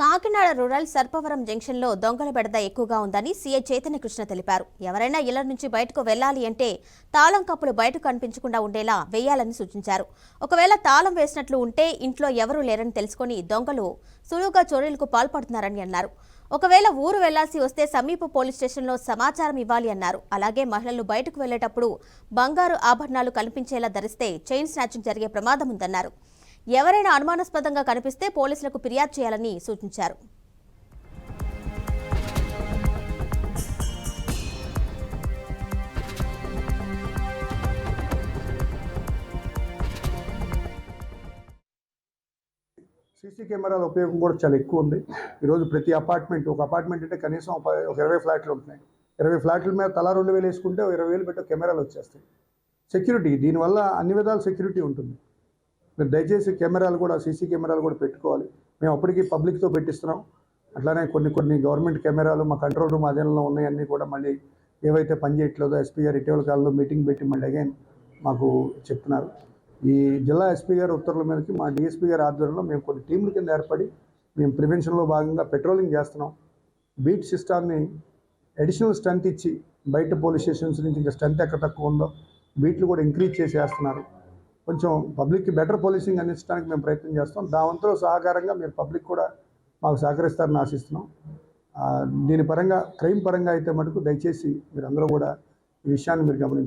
Kakinada rural Sarpavaram జంక్షన్లో దొంగల బెడద ఎక్కువగా ఉందని సీఐ చైతన్య కృష్ణ తెలిపారు. ఎవరైనా ఇళ్ల నుంచి బయటకు వెళ్లాలి అంటే తాళం కప్పులు బయటకు కనిపించకుండా ఉండేలా వేయాలని సూచించారు. ఒకవేళ తాళం వేసినట్లు ఉంటే ఇంట్లో ఎవరూ లేరని తెలుసుకుని దొంగలు సులువుగా చోరీలకు పాల్పడుతున్నారని అన్నారు. ఒకవేళ ఊరు వెళ్లాల్సి వస్తే సమీప పోలీస్ స్టేషన్లో సమాచారం ఇవ్వాలి అన్నారు. అలాగే మహిళలు బయటకు వెళ్లేటప్పుడు బంగారు ఆభరణాలు కనిపించేలా ధరిస్తే చైన్ స్నాచింగ్ జరిగే ప్రమాదం ఉందన్నారు. ఎవరైనా అనుమానాస్పదంగా కనిపిస్తే పోలీసులకు ఫిర్యాదు చేయాలని సూచించారు. సీసీ కెమెరాల ఉపయోగం కూడా చాలా ఎక్కువ ఉంది. ఈరోజు ప్రతి ఒక అపార్ట్మెంట్ అంటే కనీసం ఒక 20 ఫ్లాట్లు ఉంటున్నాయి. 20 ఫ్లాట్ల మీద తలా 2,000 వేసుకుంటే 20,000 పెట్టే కెమెరాలు వచ్చేస్తాయి. సెక్యూరిటీ దీనివల్ల అన్ని విధాల సెక్యూరిటీ ఉంటుంది. మీరు దయచేసి కెమెరాలు కూడా సీసీ కెమెరాలు కూడా పెట్టుకోవాలి. మేము అప్పటికి పబ్లిక్తో పెట్టిస్తున్నాం. అట్లానే కొన్ని గవర్నమెంట్ కెమెరాలు మా కంట్రోల్ రూమ్ అధీనంలో ఉన్నాయన్నీ కూడా మళ్ళీ ఏవైతే పనిచేయట్లేదో ఎస్పీ గారు ఇటీవల కాలంలో మీటింగ్ పెట్టి మళ్ళీ అగైన్ మాకు చెప్తున్నారు. ఈ జిల్లా ఎస్పీ గారు ఉత్తర్వుల మీదకి మా డిఎస్పీ గారి ఆధ్వర్యంలో మేము కొన్ని టీంల కింద ఏర్పడి మేము ప్రివెన్షన్లో భాగంగా పెట్రోలింగ్ చేస్తున్నాం. బీట్ సిస్టాన్ని అడిషనల్ స్ట్రెంత్ ఇచ్చి బయట పోలీస్ స్టేషన్స్ నుంచి ఇంకా స్ట్రెంత్ ఎక్కడ తక్కువ ఉందో బీట్లు కూడా ఇంక్రీజ్ చేసి వేస్తున్నారు. కొంచెం పబ్లిక్కి బెటర్ పోలీసింగ్ అందించడానికి మేము ప్రయత్నం చేస్తాం. దాంతో సహకారంగా మీరు పబ్లిక్ కూడా మాకు సహకరిస్తారని ఆశిస్తున్నాం. దీని పరంగా క్రైమ్ పరంగా అయితే మటుకు దయచేసి మీరు అందరూ కూడా ఈ విషయాన్ని మీరు గమనించాలి.